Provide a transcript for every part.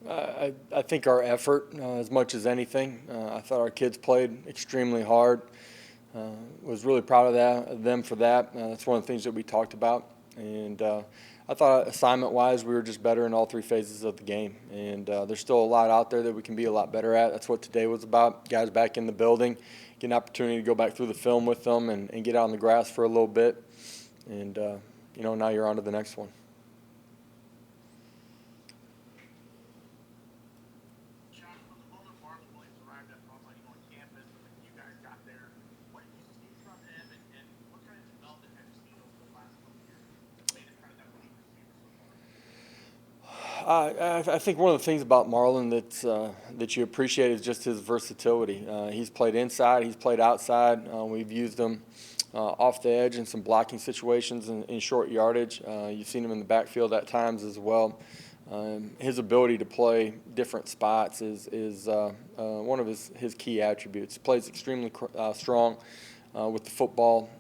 I think our effort, as much as anything. I thought our kids played extremely hard. Was really proud of them for that. That's one of the things that we talked about. And I thought assignment-wise, we were just better in all three phases of the game. And there's still a lot out there that we can be a lot better at. That's what today was about. Guys back in the building, get an opportunity to go back through the film with them and get out on the grass for a little bit. And, now you're on to the next one. I think one of the things about Marlon that you appreciate is just his versatility. He's played inside, he's played outside. We've used him off the edge in some blocking situations in short yardage. You've seen him in the backfield at times as well. His ability to play different spots is one of his key attributes. He plays extremely strong with the football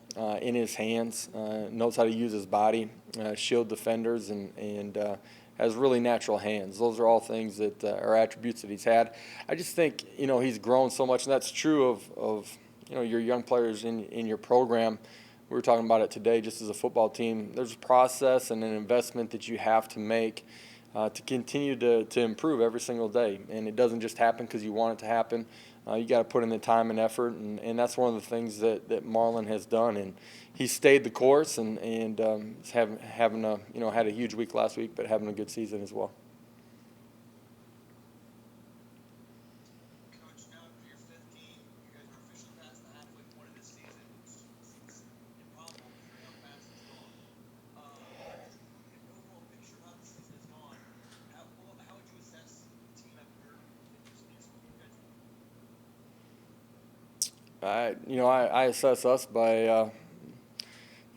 in his hands, knows how to use his body, shield defenders, and has really natural hands. Those are all things that are attributes that he's had. I just think, he's grown so much, and that's true of your young players in your program. We were talking about it today just as a football team. There's a process and an investment that you have to make to continue to improve every single day. And it doesn't just happen because you want it to happen. You got to put in the time and effort, and that's one of the things that Marlon has done. And he stayed the course, and is having had a huge week last week, but having a good season as well. Coach, now after your 15, you guys are officially past the halfway point of this season, which seems improbable considering how fast it's gone. As you look at the overall picture of how the season has gone, how would you assess the team after just looking at I assess us by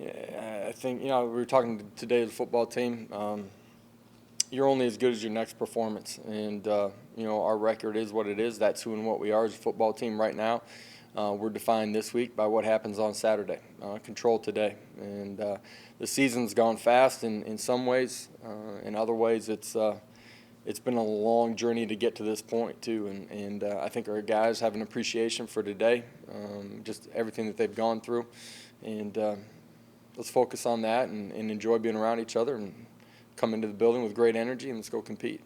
I think, we were talking today as a football team. You're only as good as your next performance. And, our record is what it is. That's who and what we are as a football team right now. We're defined this week by what happens on Saturday. Control today. And the season's gone fast in some ways. In other ways, it's been a long journey to get to this point, too. And I think our guys have an appreciation for today, just everything that they've gone through. And let's focus on that and enjoy being around each other and come into the building with great energy and let's go compete.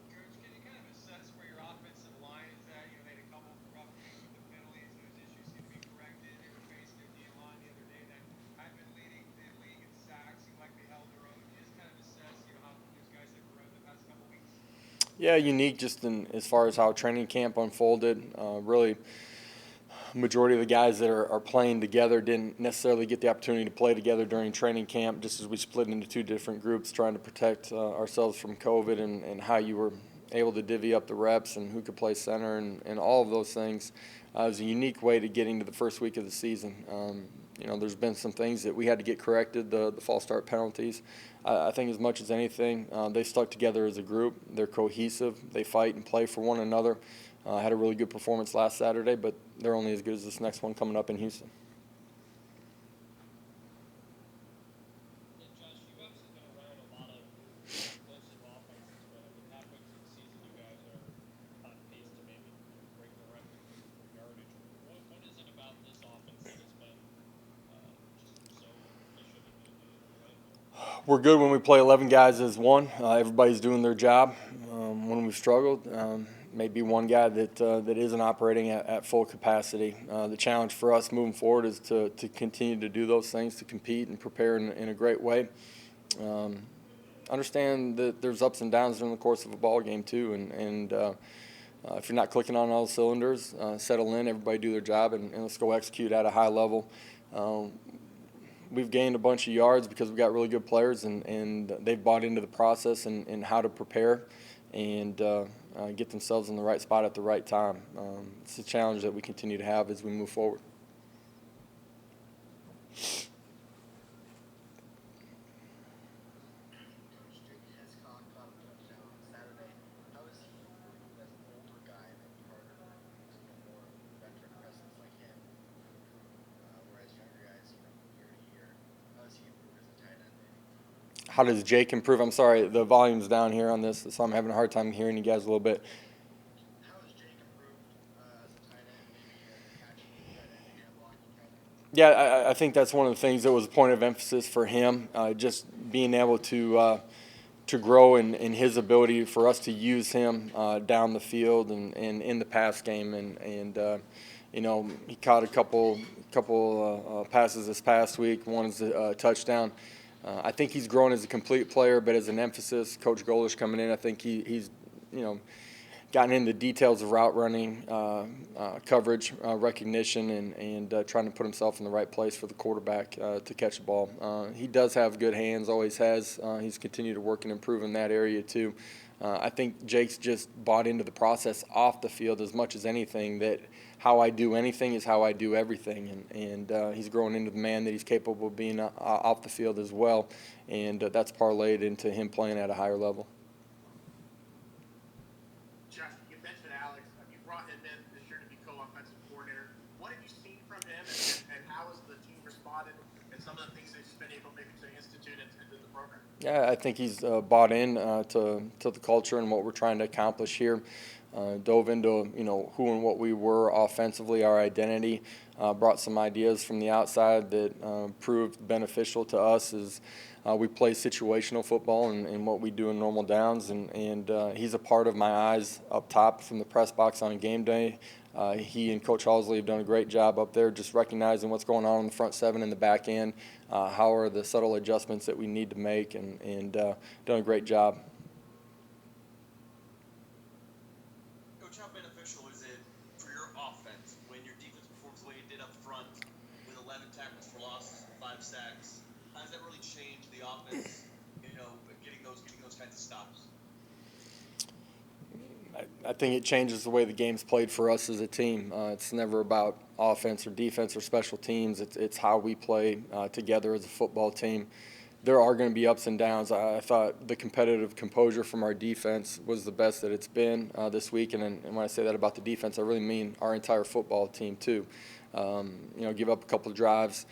Coach, can you kind of assess where your offensive line is at? You made a couple of rough games with the penalties. Those issues seem to be corrected. You were facing your D-line the other day that had been leading the league in sacks. Seemed like they held their own. Can you just kind of assess, how those guys have grown the past couple weeks? Yeah, unique just as far as how training camp unfolded. Really, majority of the guys that are playing together didn't necessarily get the opportunity to play together during training camp, just as we split into two different groups trying to protect ourselves from COVID and how you were able to divvy up the reps and who could play center and all of those things. It was a unique way to get into the first week of the season. There's been some things that we had to get corrected, the false start penalties. I think as much as anything, they stuck together as a group. They're cohesive. They fight and play for one another. Had a really good performance last Saturday, but they're only as good as this next one coming up in Houston. Yeah, Josh, you've obviously been around a lot of explosive offenses, but halfway through the season, you guys are on pace to maybe break the record for yardage. What is it about this offense that has been just so efficient and We're good when we play 11 guys as one. Everybody's doing their job. When we've struggled, maybe one guy that isn't operating at full capacity. The challenge for us moving forward is to continue to do those things, to compete and prepare in a great way. Understand that there's ups and downs during the course of a ball game too, and if you're not clicking on all cylinders, settle in, everybody do their job, and let's go execute at a high level. We've gained a bunch of yards because we've got really good players, and they've bought into the process and how to prepare and get themselves in the right spot at the right time. It's a challenge that we continue to have as we move forward. how does Jake improve? I'm sorry, the volume's down here on this, so I'm having a hard time hearing you guys a little bit. How has Jake improved as a tight end, maybe attaching with the tight end and blocking each other? Yeah, I think that's one of the things that was a point of emphasis for him, just being able to grow in his ability for us to use him down the field and in the pass game. He caught a couple passes this past week. One is a touchdown. I think he's grown as a complete player, but as an emphasis, Coach Golish coming in, I think he's gotten into the details of route running, coverage, recognition, and trying to put himself in the right place for the quarterback to catch the ball. He does have good hands, always has. He's continued to work and improve in that area too. I think Jake's just bought into the process off the field as much as anything, that how I do anything is how I do everything. And he's growing into the man that he's capable of being off the field as well. And that's parlayed into him playing at a higher level. Josh, you mentioned Alex. You brought him in this year to be co-offensive coordinator. What have you seen from him, and how has the team responded, and some of the things that he's been able maybe to institute into the program? Yeah, I think he's bought in to the culture and what we're trying to accomplish here. Dove into who and what we were offensively, our identity. Brought some ideas from the outside that proved beneficial to us as we play situational football and what we do in normal downs. And he's a part of my eyes up top from the press box on game day. He and Coach Halsley have done a great job up there just recognizing what's going on in the front seven and the back end, how are the subtle adjustments that we need to make, and done a great job. Coach, how beneficial is it for your offense when your defense performs the way it did up front with 11 tackles for loss, 5 sacks? How does that really change the offense, getting those kinds of stops? I think it changes the way the game's played for us as a team. It's never about offense or defense or special teams. It's how we play together as a football team. There are going to be ups and downs. I thought the competitive composure from our defense was the best that it's been this week. And when I say that about the defense, I really mean our entire football team too. Give up a couple of drives,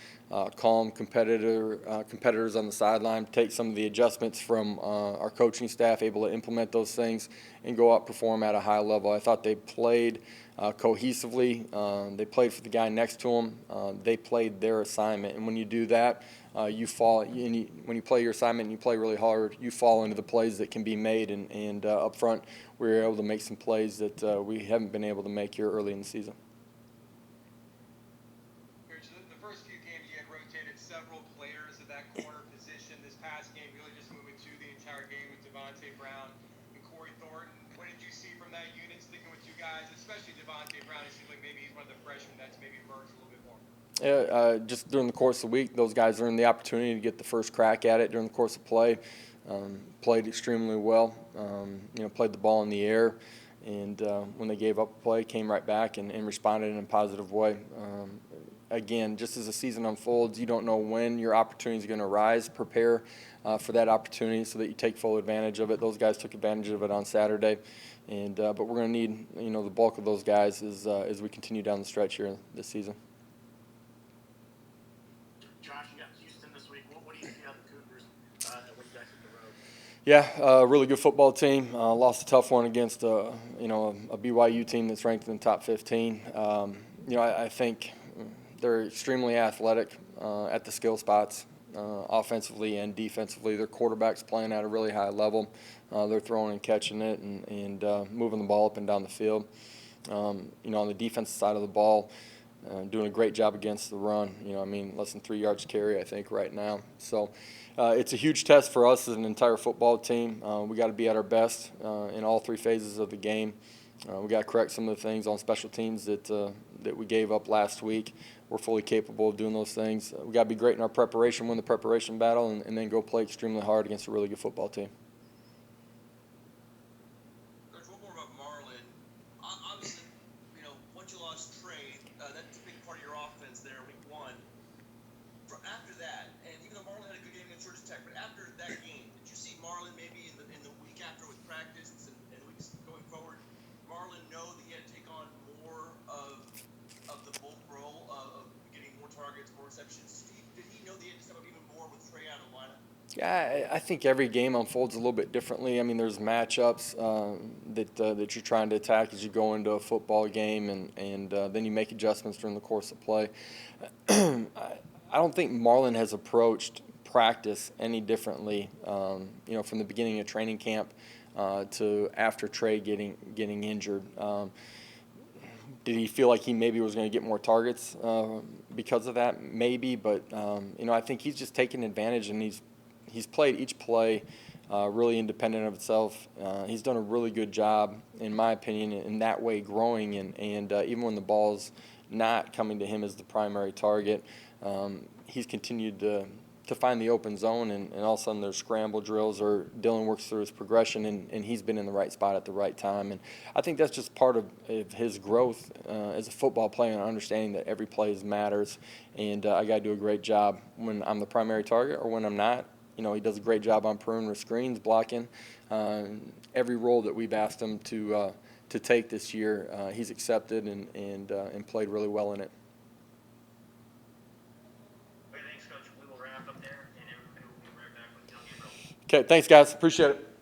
calm competitors on the sideline, take some of the adjustments from our coaching staff, able to implement those things, and go out perform at a high level. I thought they played cohesively. They played for the guy next to them. They played their assignment, and when you do that, you fall. When you play your assignment and you play really hard, you fall into the plays that can be made. And up front, we were able to make some plays that we haven't been able to make here early in the season. The first few games you had rotated several players at that corner position. This past game, really just moving to the entire game with Devontae Brown and Corey Thornton. What did you see from that unit, sticking with 2 guys, especially Devontae Brown? It seems like maybe he's one of the freshmen that's maybe emerged a little bit more. Yeah, just during the course of the week, those guys earned the opportunity to get the first crack at it during the course of play. Played extremely well. Played the ball in the air, and when they gave up a play, came right back and responded in a positive way. Again, just as the season unfolds, you don't know when your opportunity is going to arise. Prepare for that opportunity so that you take full advantage of it. Those guys took advantage of it on Saturday, and but we're going to need the bulk of those guys as we continue down the stretch here this season. Josh, you got Houston this week. What do you see out of the Cougars when you guys hit the road? Yeah, really good football team. Lost a tough one against a BYU team that's ranked in the top 15. I think they're extremely athletic at the skill spots, offensively and defensively. Their quarterback's playing at a really high level. They're throwing and catching it and moving the ball up and down the field. On the defensive side of the ball, doing a great job against the run. Less than 3 yards carry, I think, right now. So it's a huge test for us as an entire football team. We got to be at our best in all 3 phases of the game. We got to correct some of the things on special teams that we gave up last week. We're fully capable of doing those things. We got to be great in our preparation, win the preparation battle, and then go play extremely hard against a really good football team. Coach, one more about Marlon. Obviously, once you lost Trey, that's a big part of your offense there, week 1. After that, and even though Marlon had a good game against Georgia Tech, but after that game, did you see Marlon maybe in the week after with practice and weeks going forward, Marlon know that he had to take on more of the bulk role of getting more targets, more receptions? Did he know that he had to step up even more with Trey out of the lineup? Yeah, I think every game unfolds a little bit differently. I mean, there's matchups that you're trying to attack as you go into a football game, and then you make adjustments during the course of play. I don't think Marlon has approached practice any differently, from the beginning of training camp to after Trey getting injured. Did he feel like he maybe was going to get more targets because of that? Maybe, but I think he's just taken advantage, and he's played each play really independent of itself. He's done a really good job, in my opinion, in that way, growing, and even when the ball's not coming to him as the primary target, he's continued to find the open zone, and all of a sudden there's scramble drills, or Dylan works through his progression, and he's been in the right spot at the right time. And I think that's just part of his growth as a football player, and understanding that every play matters, and I got to do a great job when I'm the primary target or when I'm not. He does a great job on perimeter screens, blocking. Every role that we've asked him to take this year, he's accepted and played really well in it. Okay, thanks, Coach. We will wrap up there, and we'll be right back with Josh Heupel. Okay, thanks, guys. Appreciate it.